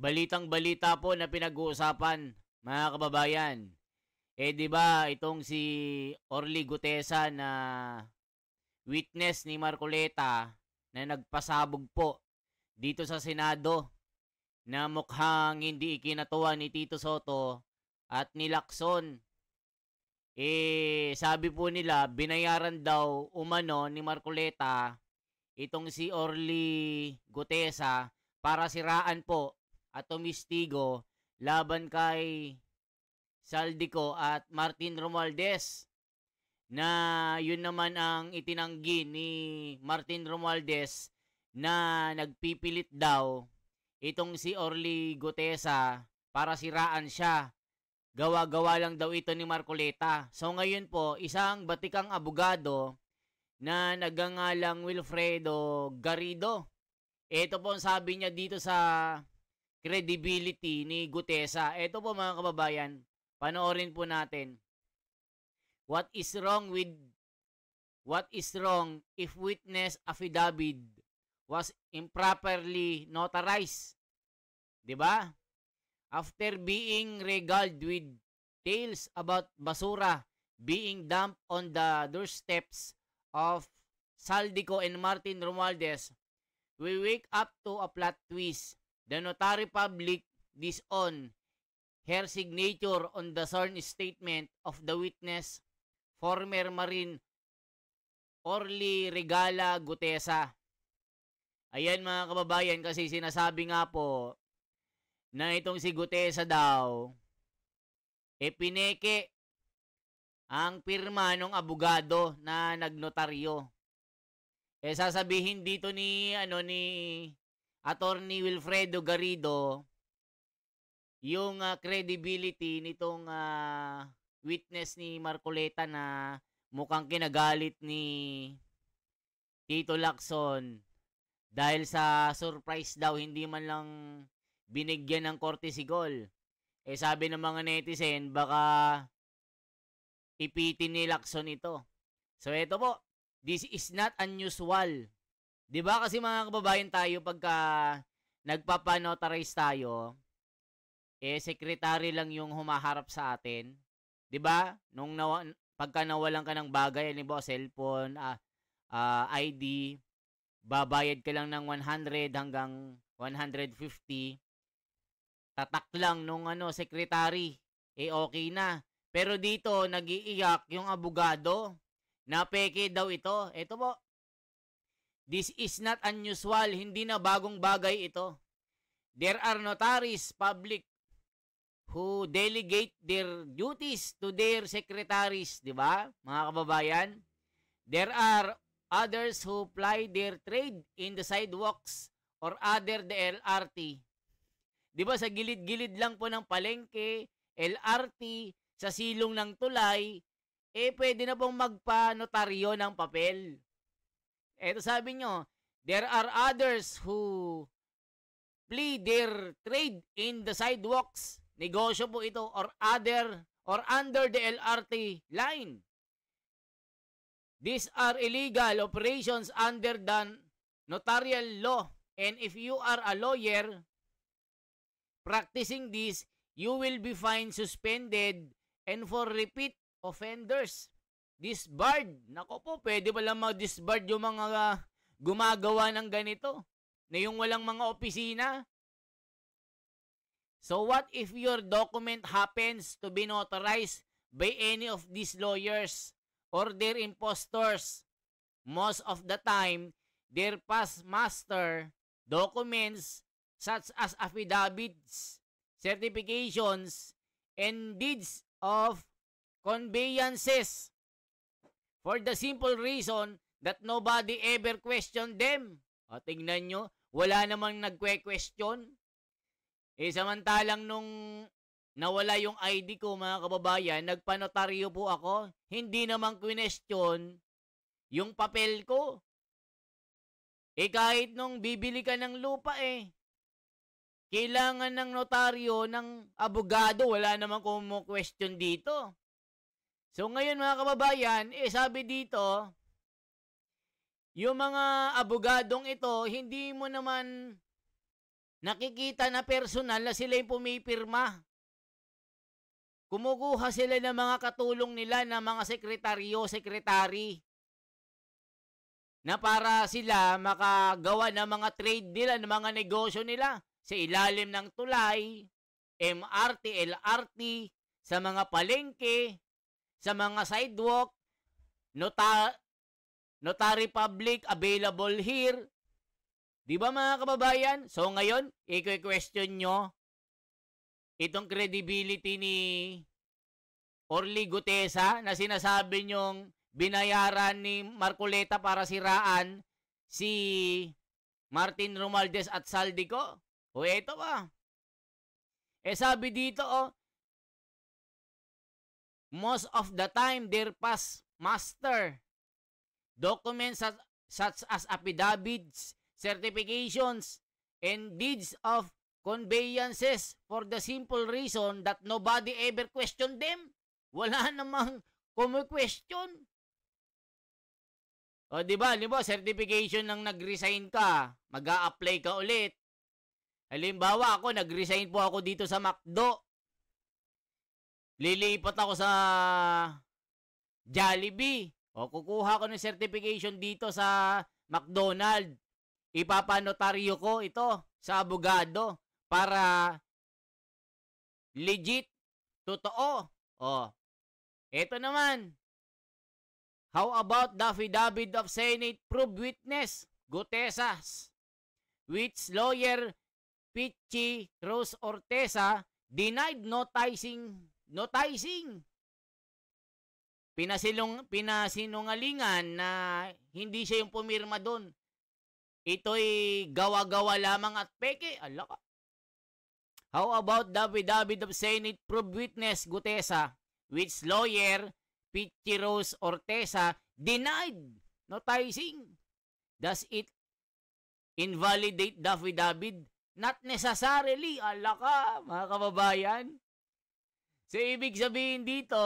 balitang-balita po na pinag-uusapan, mga kababayan. 'Di ba, itong si Orly Gutesa na witness ni Marcoleta na nagpasabog po dito sa Senado na mukhang hindi ikinatuwa ni Tito Soto at ni Lacson. Sabi po nila, binayaran daw umano ni Marcoleta itong si Orly Gutesa para siraan po at tumistigo laban kay Saldico at Martin Romualdez, na yun naman ang itinanggi ni Martin Romualdez na nagpipilit daw itong si Orly Gutesa para siraan siya. Gawa-gawa lang daw ito ni Marcoleta. So ngayon po, isang batikang abogado na nagngangalang Wilfredo Garrido. Ito po ang sabi niya dito sa credibility ni Gutesa. Ito po mga kababayan, panoorin po natin. What is wrong if witness affidavit was improperly notarized? 'Di ba? After being regaled with tales about basura being dumped on the doorsteps of Saldico and Martin Romualdez, we wake up to a plot twist. The notary public disown her signature on the sworn statement of the witness, former Marine Orly Regala Gutesa. Ayan mga kababayan, kasi sinasabi nga po na itong si Gutesa daw pineke ang pirma ng abogado na nagnotaryo. Sasabihin dito ni Attorney Wilfredo Garrido yung credibility nitong witness ni Marcoleta na mukhang kinagalit ni Tito Lacson dahil sa surprise daw, hindi man lang binigyan ng courtesy call. Sabi ng mga netizen, baka ipitin ni Lacson ito. So ito po, this is not unusual. 'Di ba kasi mga kababayan tayo, pagka nagpapanotarize tayo, secretary lang yung humaharap sa atin. 'Di ba? Pagka nawalan ka ng bagay, halimbawa cellphone, ID, babayad ka lang ng 100 hanggang 150. Tatak lang nung secretary, okay na. Pero dito, nag-iiyak yung abogado na peke daw ito. Ito po, this is not unusual, hindi na bagong bagay ito. There are notaries public who delegate their duties to their secretaries, di ba, mga kababayan? There are others who ply their trade in the sidewalks or other the LRT. Di ba, sa gilid-gilid lang po ng palengke, LRT, sa silong ng tulay, pwede na pong magpa-notaryo ng papel. Eto sabi nyo, there are others who ply their trade in the sidewalks. Negosyo po ito, or under the LRT line. These are illegal operations under the notarial law. And if you are a lawyer practicing this, you will be fined, suspended, and for repeat offenders, disbarred. Nako po, pwede ba lang mag-disbarred yung mga gumagawa ng ganito, na yung walang mga opisina? So what if your document happens to be notarized by any of these lawyers or their impostors? Most of the time, their past master documents such as affidavits, certifications, and deeds of conveyances, for the simple reason that nobody ever questioned them. O, tingnan nyo, wala namang nagkwe-question. Samantalang nung nawala yung ID ko, mga kababayan, nagpanotaryo po ako, hindi naman question yung papel ko. Kahit nung bibili ka ng lupa, kailangan ng notaryo, ng abogado, wala naman kumu-question dito. So ngayon mga kababayan, sabi dito, yung mga abogadong ito, hindi mo naman nakikita na personal na sila yung pumipirma. Kumukuha sila ng mga katulong nila ng mga sekretary na para sila makagawa ng mga trade nila, ng mga negosyo nila sa ilalim ng tulay, MRT, LRT, sa mga palengke, sa mga sidewalk, notary public available here. Di ba mga kababayan? So ngayon, i-question nyo itong credibility ni Orly Gutesa na sinasabi nyong binayaran ni Marcoleta para siraan si Martin Romualdez at Saldico. O eto ba? Sabi dito, most of the time their past master documents such as affidavits, certifications, and deeds of conveyances for the simple reason that nobody ever questioned them. Wala namang kumu-question. O di ba, certification ng nag-resign ka, mag-a-apply ka ulit. Halimbawa ako, nag-resign po ako dito sa McDo. Lilipat ako sa Jollibee. O kukuha ko ng certification dito sa McDonald's. Ipapanotaryo ko ito sa abogado para legit, totoo. O, eto naman. How about the affidavit of Senate proved witness, Gutesas, which lawyer Pichi Rose Orteza denied noticing. Pinasinungalingan na hindi siya yung pumirma doon. Ito'y gawa-gawa lamang at peke. Alaka. How about the affidavit of Senate proved witness, Gutesa, which lawyer Pichi Rose Orteza denied noticing? Does it invalidate the affidavit? Not necessarily. Alaka, mga kababayan. So, ibig sabihin dito,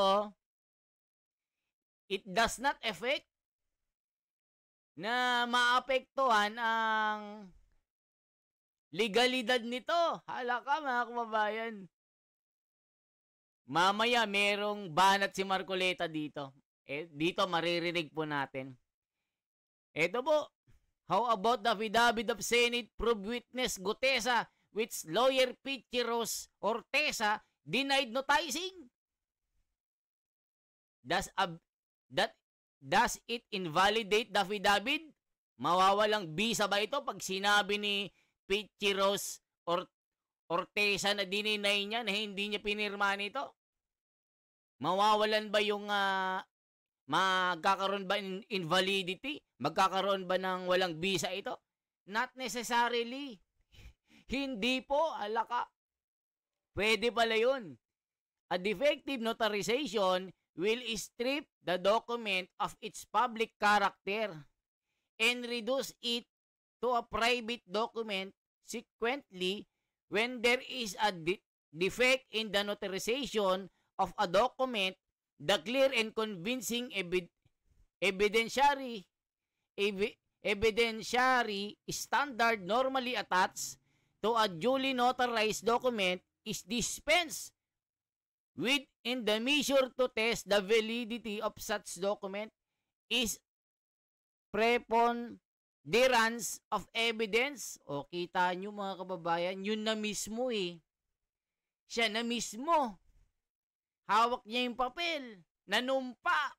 it does not affect na maapektuhan ang legalidad nito. Halaka mga kababayan. Mamaya merong banat si Marcoleta dito. Dito maririnig po natin. Ito po. How about the affidavit of Senate proved witness Gutesa, which lawyer Pichi Rose Orteza denied noticing? Does it invalidate the affidavit? Mawawalang bisa ba ito pag sinabi ni Pichi Rose Orteza na dininay niya na hindi niya pinirma nito? Mawawalan ba yung magkakaroon ba invalidity? Magkakaroon ba ng walang bisa ito? Not necessarily. Hindi po, alaka. Pwede pala yun. A defective notarization will strip the document of its public character and reduce it to a private document. Consequently, when there is a defect in the notarization of a document, the clear and convincing evidentiary standard normally attached to a duly notarized document is dispensed with, in the measure to test the validity of such document is preponderance of evidence. O kita nyo mga kababayan, yun na mismo eh. Siya na mismo. Hawak niya yung papel. Nanumpa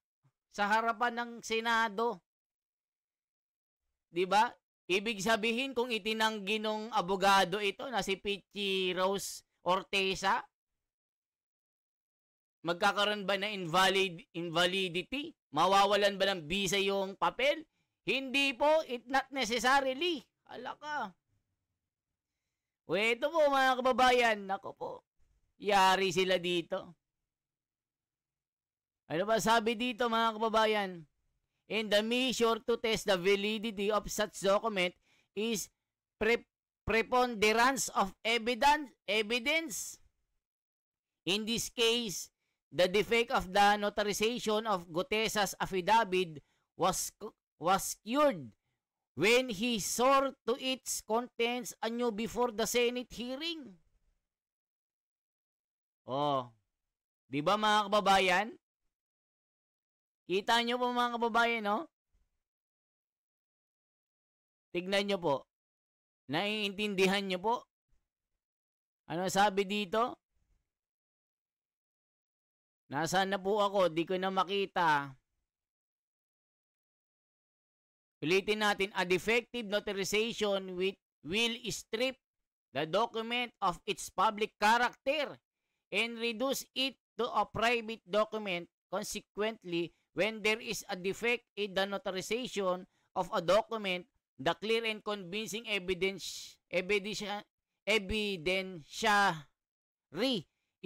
sa harapan ng Senado. Diba? Ibig sabihin kung itinanggi ng abogado ito na si Pichi Rose Orteza, magkakaroon ba na invalidity? Mawawalan ba ng bisa yung papel? Hindi po, it not necessarily. Alaka. O ito po mga kababayan, nako po, yari sila dito. Ano ba sabi dito mga kababayan? In the measure to test the validity of such document is preponderance of evidence. In this case, the defect of the notarization of Gutesa's affidavit was cured when he saw to its contents anew before the Senate hearing. Oh, di ba mga kababayan? Kita nyo po mga kababayan, no? Tignan nyo po. Naiintindihan nyo po? Ano sabi dito? Nasaan na po ako? Di ko na makita. Ulitin natin, a defective notarization will strip the document of its public character and reduce it to a private document. Consequently, when there is a defect in the notarization of a document, the clear and convincing evidentiary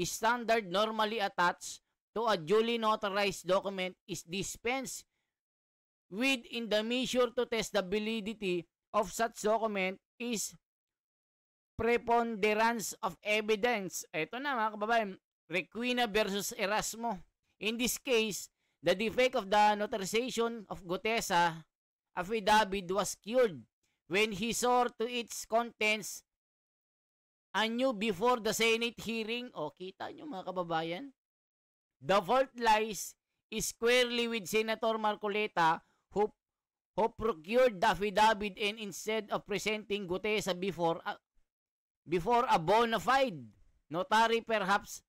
standard normally attached to a duly notarized document is dispensed with in the measure to test the validity of such document is preponderance of evidence. Ito na mga kababayan, Requena versus Erasmo. In this case, the defect of the notarization of Gutesa affidavit was cured when he saw to its contents anew before the Senate hearing. O, kita nyo mga kababayan? The fault lies squarely with Senator Marcoleta who procured the affidavit and instead of presenting Gutesa before a bona fide notary perhaps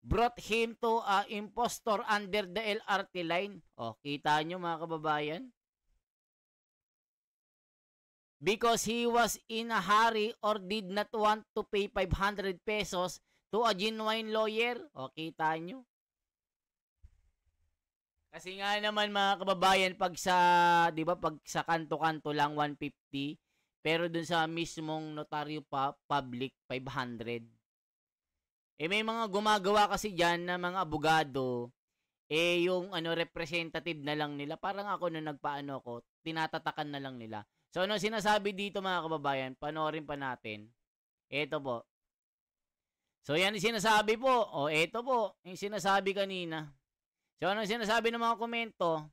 brought him to a impostor under the LRT line. O, kita nyo mga kababayan? Because he was in a hurry or did not want to pay 500 pesos to a genuine lawyer. O, kita nyo? Kasi nga naman mga kababayan, pag sa, di ba, pag sa kanto-kanto lang 150, pero dun sa mismong notaryo public 500. Eh may mga gumagawa kasi diyan na mga abogado, eh yung representative na lang nila. Parang ako nung nagpaano ko, tinatatakan na lang nila. So ano sinasabi dito mga kababayan, panoorin pa natin. Ito po. So yan yung sinasabi po. O ito po, yung sinasabi kanina. So ano sinasabi ng mga komento?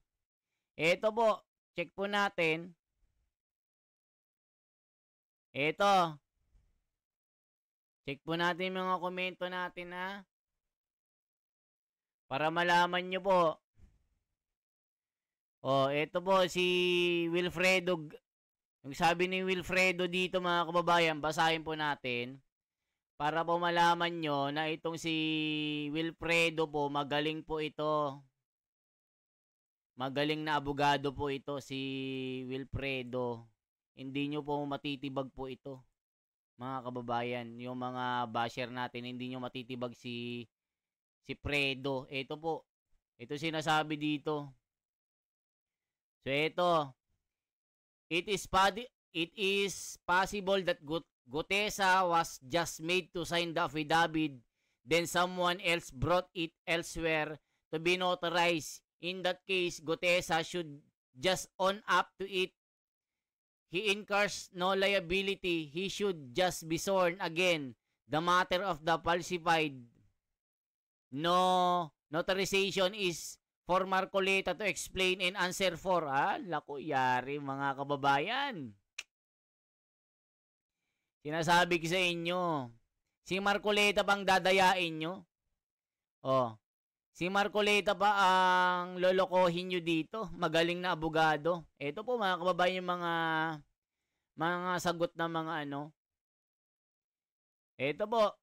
Ito po, check po natin. Ito. Check po natin yung mga komento natin ha. Para malaman nyo po. O, ito po si Wilfredo. Yung sabi ni Wilfredo dito mga kababayan, basahin po natin. Para po malaman nyo na itong si Wilfredo po, magaling po ito. Magaling na abogado po ito si Wilfredo. Hindi nyo po matitibag po ito. Mga kababayan, yung mga basher natin, hindi nyo matitibag si Fredo. Ito po. Ito sinasabi dito. So ito. It is possible that Gutesa was just made to sign the affidavit, then someone else brought it elsewhere to be notarized. In that case, Gutesa should just own up to it. He incurs no liability. He should just be sworn again. The matter of the falsified notarization is for Marcoleta to explain and answer for. Lako, yari mga kababayan. Sinasabi ko sa inyo, si Marcoleta pang dadayain nyo. Oh, si Marcoleta pa ang lolokohin nyo dito. Magaling na abogado. Ito po mga kababayan yung mga sagot na mga Ito po.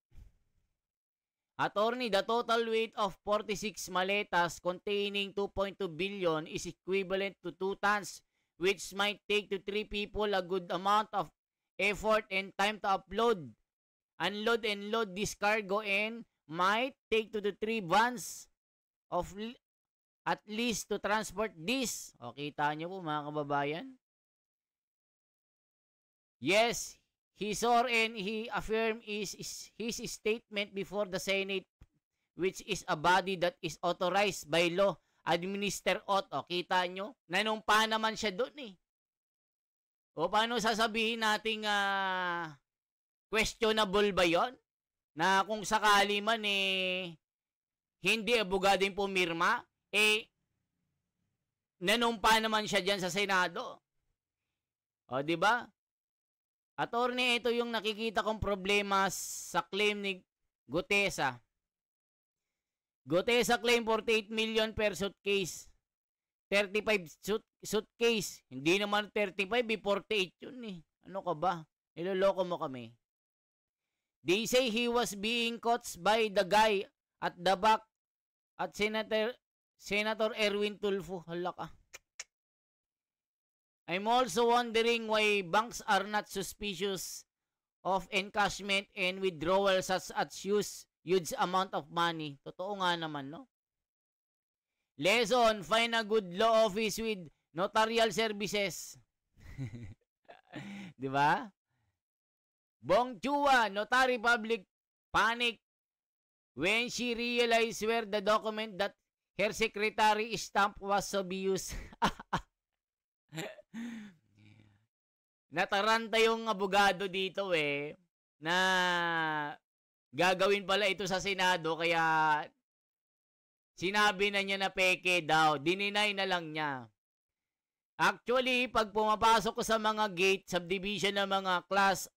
Attorney, the total weight of 46 maletas containing 2.2 billion is equivalent to 2 tons, which might take to 3 people a good amount of effort and time to upload, unload and load this cargo, and might take to the 3 vans of at least to transport this. O, kita nyo po mga kababayan. Yes, he saw and he affirmed his statement before the Senate, which is a body that is authorized by law, administer oath. O, kita nyo? Nanumpa naman siya doon eh. O, paano sasabihin nating questionable ba yon? Na kung sakali man hindi abogado yung pumirma, nanumpa naman siya dyan sa Senado. O, di ba? Attorney, ito yung nakikita kong problema sa claim ni Gutesa. Gutesa claim 48 million per suitcase. 35 suitcase. Hindi naman 35, 48 yun eh. Ano ka ba? Niloloko mo kami. They say he was being caught by the guy at the back at Senator Erwin Tulfo. Hala ka. I'm also wondering why banks are not suspicious of encashment and withdrawal such as huge amount of money. Totoo nga naman, no? Lesson, find a good law office with notarial services. Di ba? Bong Chua, notary public panic when she realized where the document that her secretary stamp was abused. Nataranta yung abogado dito na gagawin pala ito sa Senado kaya sinabi na niya na peke daw. Dininay na lang niya. Actually, pag pumapasok ko sa mga gate, subdivision ng mga class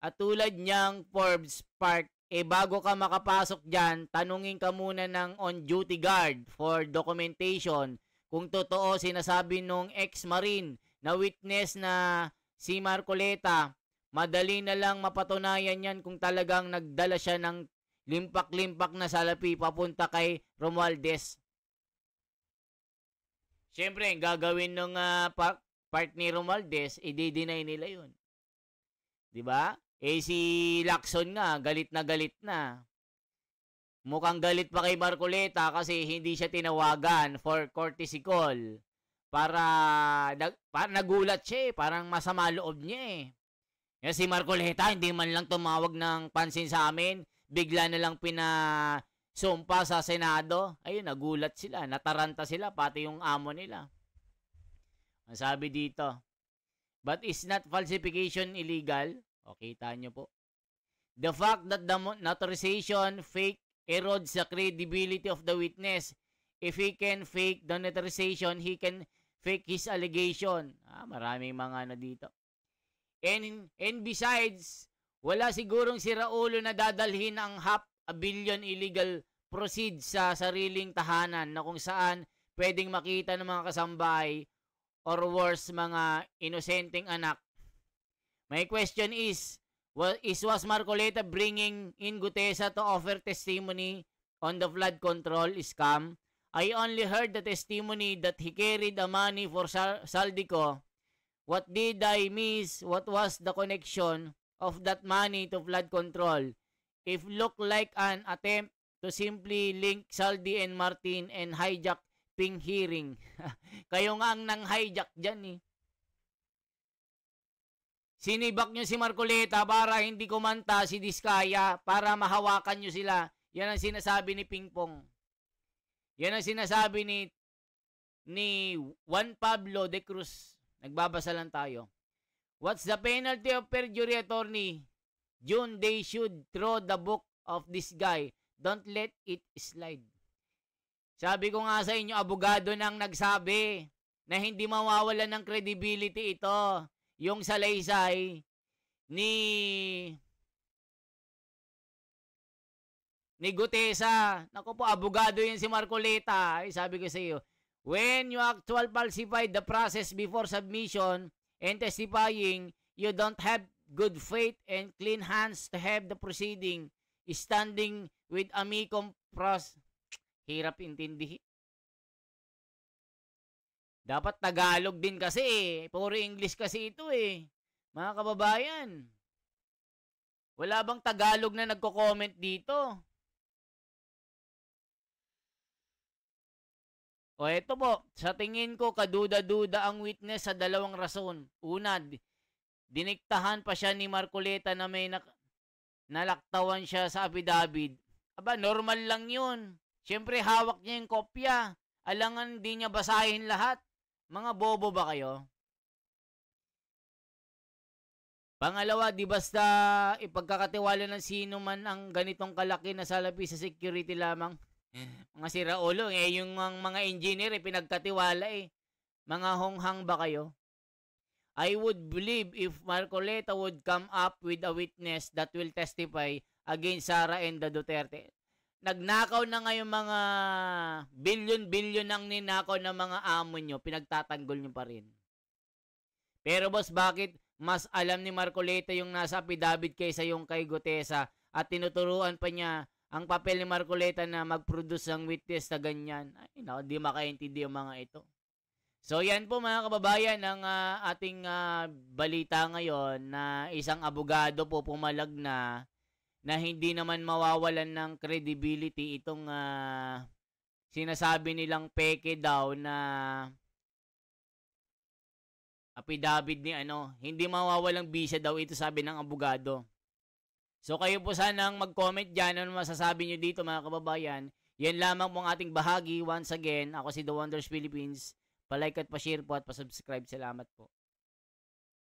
at tulad niyang Forbes Park, bago ka makapasok dyan, tanungin ka muna ng on-duty guard for documentation kung totoo sinasabi nung ex-marine na witness na si Marcoleta. Madali na lang mapatunayan yan kung talagang nagdala siya ng limpak-limpak na salapi papunta kay Romualdez. Siyempre, gagawin ng part ni Romualdez, i-deny nila yun. Diba? Si Lacson nga, galit na. Mukhang galit pa kay Marcoleta kasi hindi siya tinawagan for courtesy call. Para nagulat siya parang masama loob niya Si Marcoleta hindi man lang tumawag ng pansin sa amin, bigla na lang pinasumpa sa Senado. Ayun, nagulat sila, nataranta sila, pati yung amo nila. Ang sabi dito, but is not falsification illegal? O, kita nyo po. The fact that the notarization fake erodes the credibility of the witness. If he can fake the notarization, he can fake his allegation. Maraming mga dito. And besides, wala sigurong si Raulo na dadalhin ang $500 million illegal proceeds sa sariling tahanan na kung saan pwedeng makita ng mga kasambahay or worse, mga inosenteng anak. My question is was Marcoleta bringing in Gutesa to offer testimony on the flood control scam? I only heard the testimony that he carried the money for Saldico. What did I miss? What was the connection of that money to flood control? If look like an attempt to simply link Saldi and Martin and hijack Ping hearing. Kayo nga ang nang-hijack dyan Sinibak nyo si Marcoleta para hindi kumanta si Diskaya para mahawakan nyo sila. Yan ang sinasabi ni Pingpong. Yan ang sinasabi ni Juan Pablo de Cruz. Nagbabasa lang tayo. What's the penalty of perjury, attorney? June, they should throw the book of this guy. Don't let it slide. Sabi ko nga sa inyo, abogado nang nagsabi na hindi mawawalan ng credibility ito. Yung salaysay ni Gutesa. Naku po, abogado yan si Marcoleta. Sabi ko sa iyo, when you actual falsify the process before submission and testifying, you don't have good faith and clean hands to have the proceeding standing with amicum pros. Hirap intindihin. Dapat Tagalog din kasi Puro English kasi ito Mga kababayan. Wala bang Tagalog na nagko-comment dito? O eto po, sa tingin ko kaduda-duda ang witness sa dalawang rason. Una, diniktahan pa siya ni Marcoleta na may nalaktawan siya sa affidavit. Aba, normal lang yun. Siyempre, hawak niya yung kopya. Alangan di niya basahin lahat. Mga bobo ba kayo? Pangalawa, di basta ipagkakatiwala ng sino man ang ganitong kalaki na salapi sa security lamang. Mga siraulo, yung mga engineer pinagkatiwala Mga honghang ba kayo? I would believe if Marcoleta would come up with a witness that will testify against Sara and the Duterte. Nagnakaw na ngayon mga bilyon-bilyon ang ninakaw ng mga amo nyo, pinagtatanggol nyo pa rin. Pero boss, bakit mas alam ni Marcoleta yung nasa affidavit kaysa yung kay Gutesa at tinuturuan pa niya ang papel ni Marcoleta na mag-produce ng witness na ganyan? Ay, naku, di makaintindi yung mga ito. So yan po mga kababayan ang ating balita ngayon na isang abogado po pumalag na hindi naman mawawalan ng credibility itong sinasabi nilang peke daw na affidavit ni hindi mawawalang bisa daw ito, sabi ng abogado. So kayo po sanang mag-comment dyan ano masasabi nyo dito mga kababayan. Yan lamang pong ating bahagi. Once again, ako si The Wonders Philippines. Pa-like at pa-share po at pa-subscribe. Salamat po.